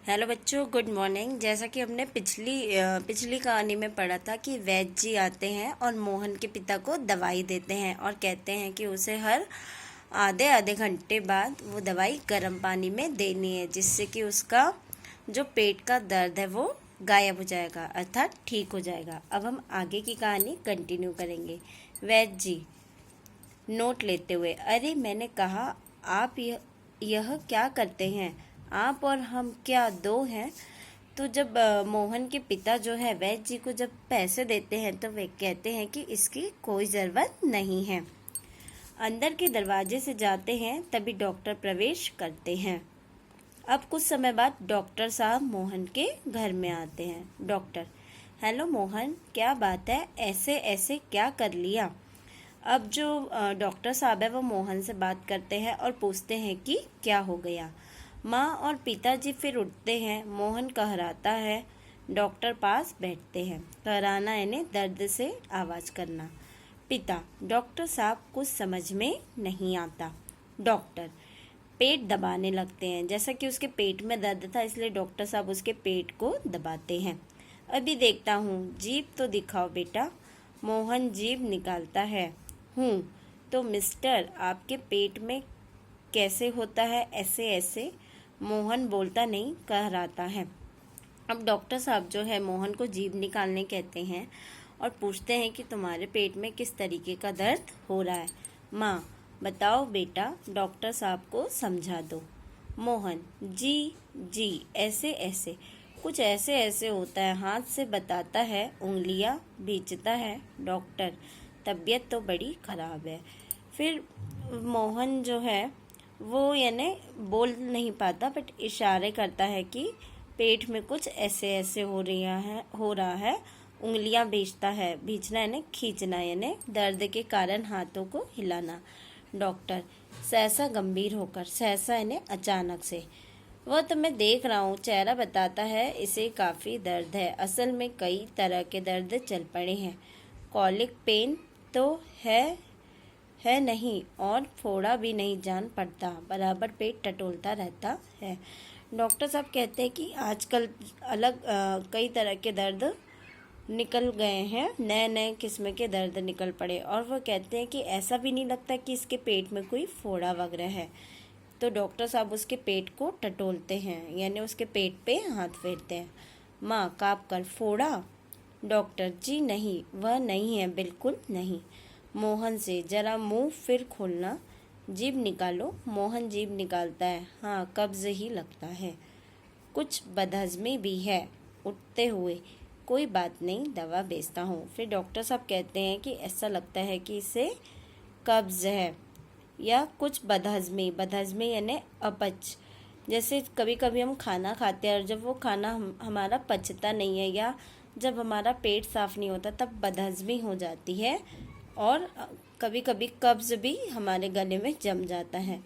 Hello बच्चों, good morning. जैसा कि हमने पिछली कहानी में पढ़ा था कि वैद्य जी आते हैं और मोहन के पिता को दवाई देते हैं और कहते हैं कि उसे हर आधे आधे घंटे बाद वो दवाई गर्म पानी में देनी है, जिससे कि उसका जो पेट का दर्द है वो गायब हो जाएगा, अर्थात ठीक हो जाएगा। अब हम आगे की कहानी कंटिन्यू करेंगे। वैद्य जी नोट लेते हुए, अरे मैंने कहा आप यह क्या करते हैं? आप और हम क्या दो हैं? तो जब मोहन के पिता जो है वैद्य जी को जब पैसे देते हैं तो वे कहते हैं कि इसकी कोई ज़रूरत नहीं है। अंदर के दरवाजे से जाते हैं तभी डॉक्टर प्रवेश करते हैं। अब कुछ समय बाद डॉक्टर साहब मोहन के घर में आते हैं। डॉक्टर, हेलो मोहन, क्या बात है? ऐसे ऐसे क्या कर लिया? अब जो डॉक्टर साहब है वो मोहन से बात करते हैं और पूछते हैं कि क्या हो गया। माँ और पिताजी फिर उठते हैं। मोहन कहराता है। डॉक्टर पास बैठते हैं। कहराना यानी दर्द से आवाज़ करना। पिता, डॉक्टर साहब कुछ समझ में नहीं आता। डॉक्टर पेट दबाने लगते हैं। जैसा कि उसके पेट में दर्द था इसलिए डॉक्टर साहब उसके पेट को दबाते हैं। अभी देखता हूँ, जीभ तो दिखाओ बेटा। मोहन जीभ निकालता है। तो मिस्टर, आपके पेट में कैसे होता है ऐसे ऐसे? मोहन बोलता नहीं, कहराता है। अब डॉक्टर साहब जो है मोहन को जीभ निकालने कहते हैं और पूछते हैं कि तुम्हारे पेट में किस तरीके का दर्द हो रहा है। माँ, बताओ बेटा, डॉक्टर साहब को समझा दो। मोहन, जी जी, ऐसे ऐसे, कुछ ऐसे ऐसे होता है। हाथ से बताता है, उंगलियां भींचता है। डॉक्टर, तबीयत तो बड़ी खराब है। फिर मोहन जो है वो यानी बोल नहीं पाता बट इशारे करता है कि पेट में कुछ ऐसे ऐसे हो रहा है। उंगलियां भींचता है। भींचना यानी खींचना, यानी दर्द के कारण हाथों को हिलाना। डॉक्टर सहसा गंभीर होकर, सहसा यानी अचानक से, वह तो मैं देख रहा हूँ, चेहरा बताता है इसे काफ़ी दर्द है। असल में कई तरह के दर्द चल पड़े हैं। कॉलिक पेन तो है नहीं, और फोड़ा भी नहीं जान पड़ता, बराबर पेट टटोलता रहता है। डॉक्टर साहब कहते हैं कि आजकल कई तरह के दर्द निकल गए हैं, नए नए किस्म के दर्द निकल पड़े, और वो कहते हैं कि ऐसा भी नहीं लगता कि इसके पेट में कोई फोड़ा वगैरह है। तो डॉक्टर साहब उसके पेट को टटोलते हैं, यानी उसके पेट पे हाथ फेरते हैं। माँ काँप कर, फोड़ा? डॉक्टर, जी नहीं, वह नहीं है, बिल्कुल नहीं। मोहन से, जरा मुंह फिर खोलना, जीभ निकालो। मोहन जीभ निकालता है। हाँ, कब्ज ही लगता है, कुछ बदहजमी भी है। उठते हुए, कोई बात नहीं, दवा बेचता हूँ। फिर डॉक्टर साहब कहते हैं कि ऐसा लगता है कि इसे कब्ज है या कुछ बदहजमी यानी अपच। जैसे कभी कभी हम खाना खाते हैं और जब वो खाना हमारा पचता नहीं है या जब हमारा पेट साफ नहीं होता तब बदहजमी हो जाती है, और कभी कभी कब्ज़ भी हमारे गले में जम जाता है,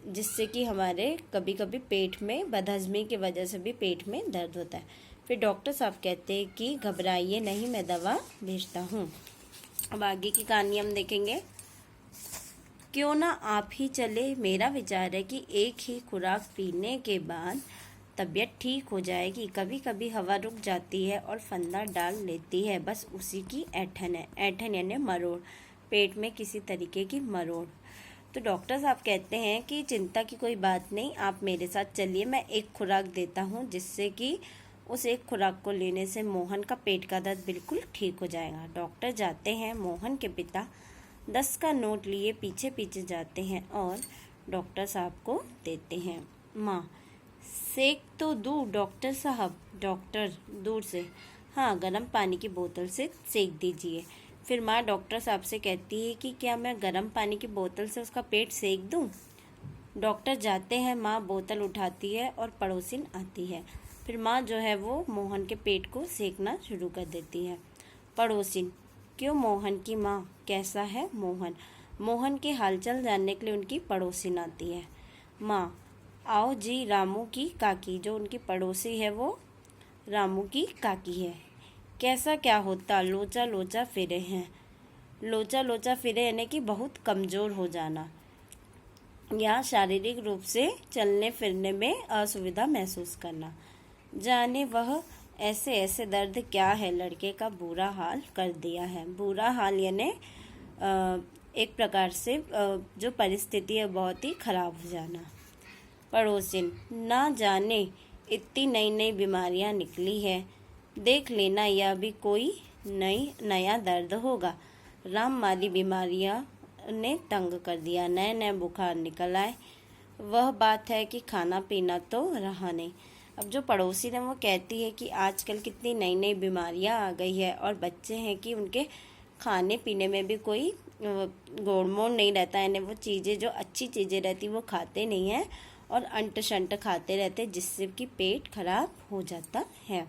जिससे कि हमारे कभी कभी पेट में बदहजमी की वजह से भी पेट में दर्द होता है। फिर डॉक्टर साहब कहते हैं कि घबराइए नहीं, मैं दवा भेजता हूँ। अब आगे की कहानी हम देखेंगे। क्यों ना आप ही चले? मेरा विचार है कि एक ही खुराक पीने के बाद तबीयत ठीक हो जाएगी। कभी कभी हवा रुक जाती है और फंदा डाल लेती है, बस उसी की ऐंठन है। ऐंठन यानी मरोड़, पेट में किसी तरीके की मरोड़। तो डॉक्टर साहब कहते हैं कि चिंता की कोई बात नहीं, आप मेरे साथ चलिए, मैं एक खुराक देता हूँ जिससे कि उस एक खुराक को लेने से मोहन का पेट का दर्द बिल्कुल ठीक हो जाएगा। डॉक्टर जाते हैं। मोहन के पिता 10 का नोट लिए पीछे पीछे जाते हैं और डॉक्टर साहब को देते हैं। माँ, सेक तो दूँ डॉक्टर साहब? डॉक्टर दूर से, हाँ, गर्म पानी की बोतल से सेक दीजिए। फिर माँ डॉक्टर साहब से कहती है कि क्या मैं गर्म पानी की बोतल से उसका पेट सेक दूँ? डॉक्टर जाते हैं। माँ बोतल उठाती है और पड़ोसिन आती है। फिर माँ जो है वो मोहन के पेट को सेकना शुरू कर देती है। पड़ोसिन, क्यों मोहन की माँ, कैसा है मोहन? मोहन के हालचाल जानने के लिए उनकी पड़ोसिन आती है। माँ, आओ जी, रामू की काकी, जो उनकी पड़ोसी है वो रामू की काकी है। कैसा क्या होता? लोचा लोचा फिरे हैं। लोचा लोचा फिरे यानी कि बहुत कमज़ोर हो जाना। या शारीरिक रूप से चलने फिरने में असुविधा महसूस करना। जाने वह ऐसे ऐसे दर्द क्या है लड़के का बुरा हाल कर दिया है। बुरा हाल यानी एक प्रकार से जो परिस्थिति है बहुत ही खराब हो जाना। पड़ोसिन, ना जाने इतनी नई नई बीमारियां निकली है, देख लेना यह भी कोई नया दर्द होगा। राममाली बीमारियां ने तंग कर दिया, नए नए बुखार निकल आए। वह बात है कि खाना पीना तो रहा नहीं। अब जो पड़ोसी है वो कहती है कि आजकल कितनी नई नई बीमारियां आ गई है और बच्चे हैं कि उनके खाने पीने में भी कोई गोड़मोड़ नहीं रहता है, यानी वो चीज़ें जो अच्छी चीज़ें रहती वो खाते नहीं हैं और अंट शंट खाते रहते जिससे कि पेट खराब हो जाता है।